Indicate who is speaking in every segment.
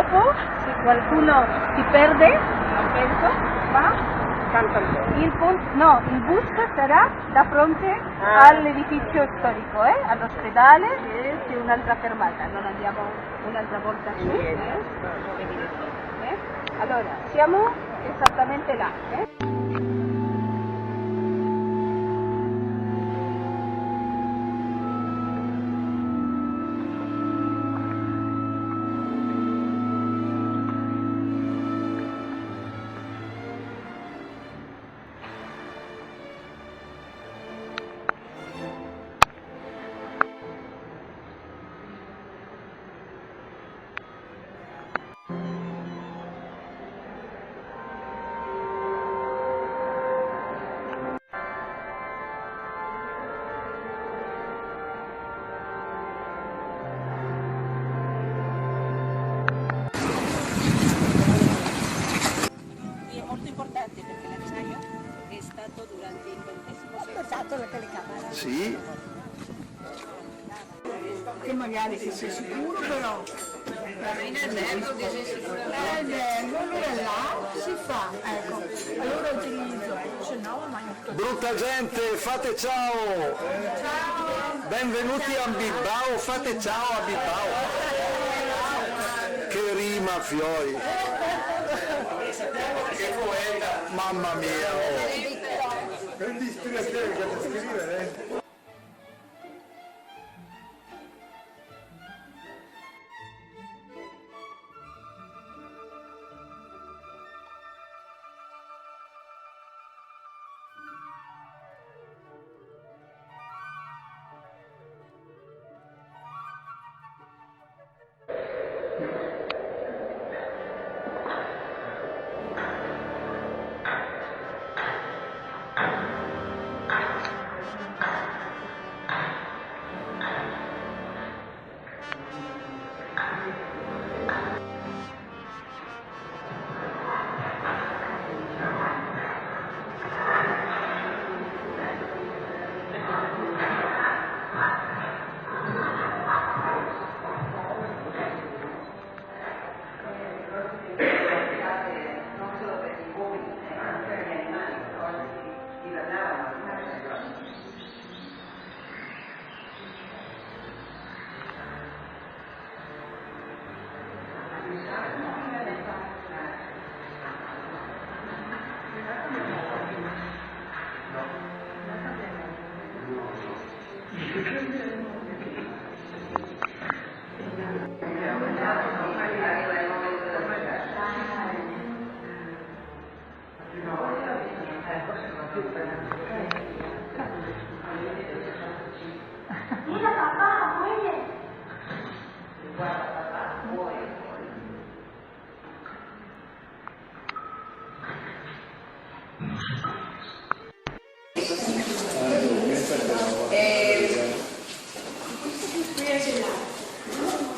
Speaker 1: dopo, se qualcuno si perde, non penso, va? Il bus sarà da fronte all'edificio storico, all'ospedale, e c'è un'altra fermata, non andiamo un'altra volta su. Allora, siamo esattamente là.
Speaker 2: La telecamera.
Speaker 3: Sì.
Speaker 2: Che magari che sei sicuro però. In albergo che sei sicuro. Allora là si fa, ecco. Allora utilizzo, se no ma
Speaker 3: Brutta gente, fate ciao!
Speaker 2: ciao!
Speaker 3: Benvenuti a Bilbao, fate ciao a Bilbao! Che rima, fioi! Che poeta! Mamma mia! Oh. Prendi ispirazione che ti scrivere,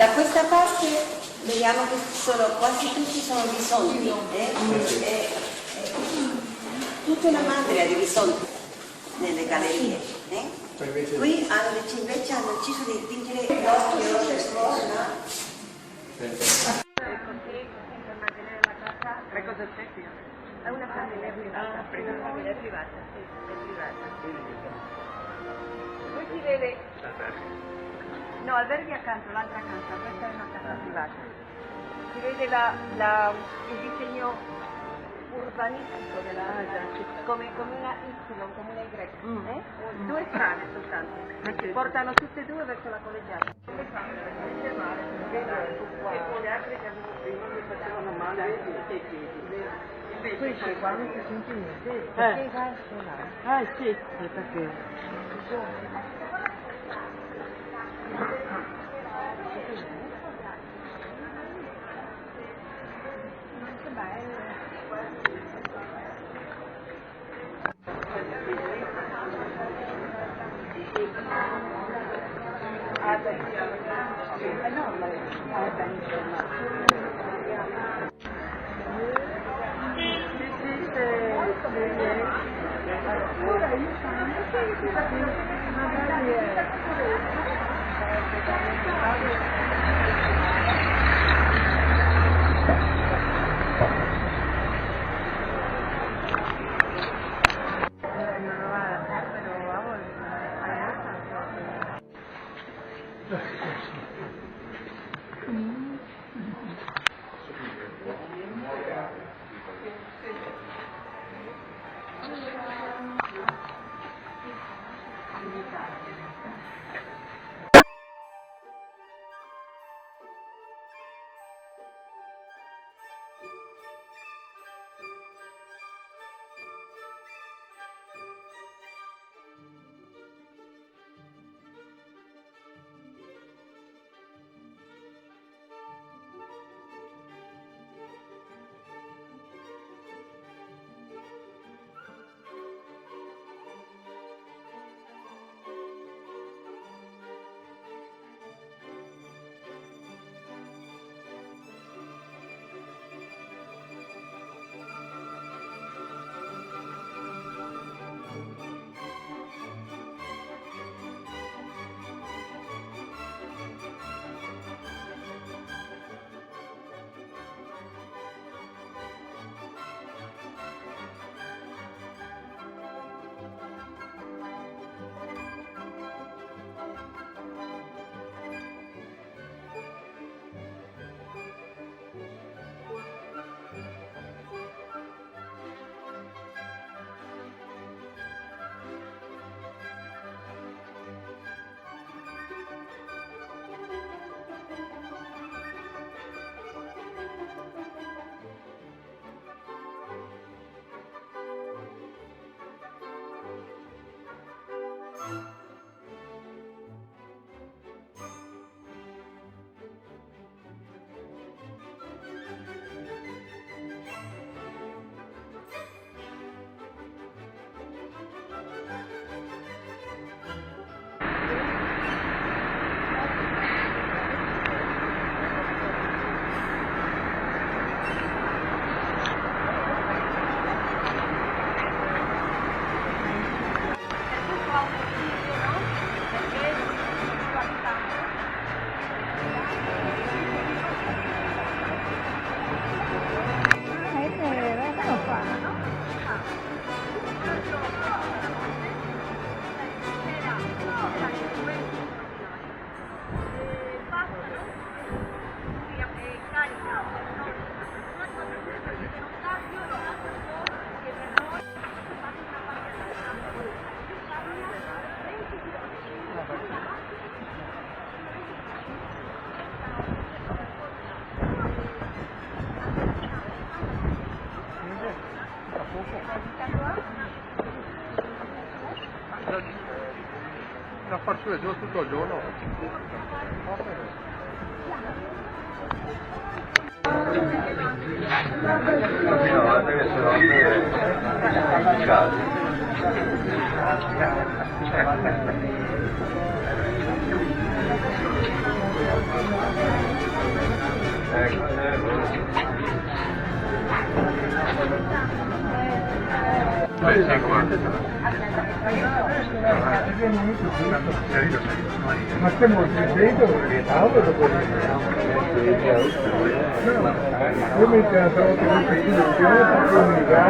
Speaker 4: Da questa parte vediamo che quasi tutti sono bisonti, tutta una madre di bisonti nelle gallerie. Qui invece hanno deciso di dipingere l'occhio del sposa.
Speaker 1: E così, per mantenere la casa.
Speaker 5: Che cosa c'è qui?
Speaker 1: È una famiglia privata. Una famiglia privata, sì, è privata. Qui si vede. No, alberghi accanto, l'altra casa, questa è una casa privata. Si vede il disegno urbanistico della casa, come una Y, come una Y. Due strade soltanto, che portano tutte e due verso la collegiata. Come fanno? C'è mare, e poi le altre che avevo prima mi facevano male ai piedi.
Speaker 5: Questo qua non si sente niente. Perché va a suonare? Sì, perché...
Speaker 3: La faccio giù tutto il giorno. No, deve
Speaker 6: Ma stiamo dicendo che tavolo dopo io mi trovo che non sei più per comunicare.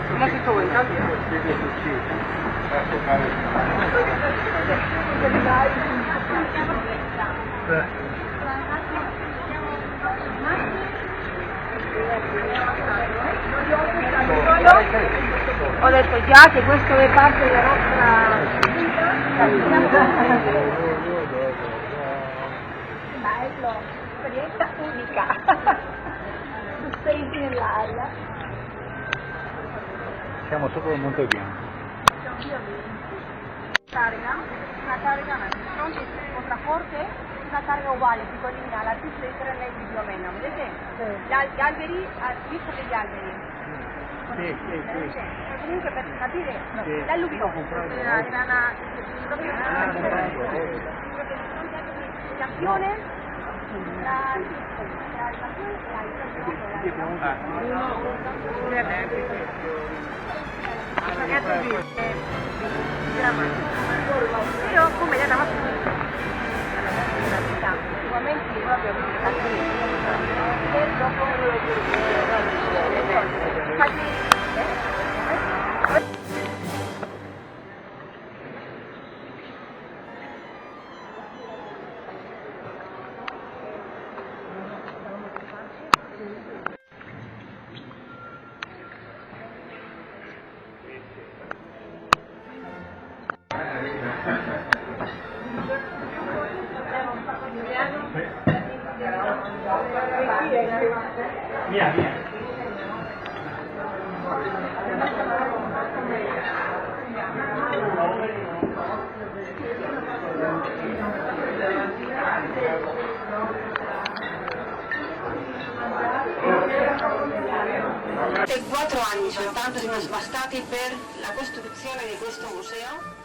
Speaker 1: ¿Cómo se sube? Ho detto già che questo è parte della nostra bello, esperienza unica. Tu sei nell'aria.
Speaker 6: Siamo sopra il Monte Bianco.
Speaker 1: Carica, una carica fronte contrafforte, una carica uguale, piccolina, l'altezza di 3 metri più o meno, vedete? Gli alberi, visto degli alberi.
Speaker 6: Sì.
Speaker 1: Comunque per capire, l'alluvione era una proprio l'azione tra l'azione e io come gli andavo a sicuramente proprio
Speaker 6: Via.
Speaker 4: E 4 anni soltanto sono bastati per la costruzione di questo museo.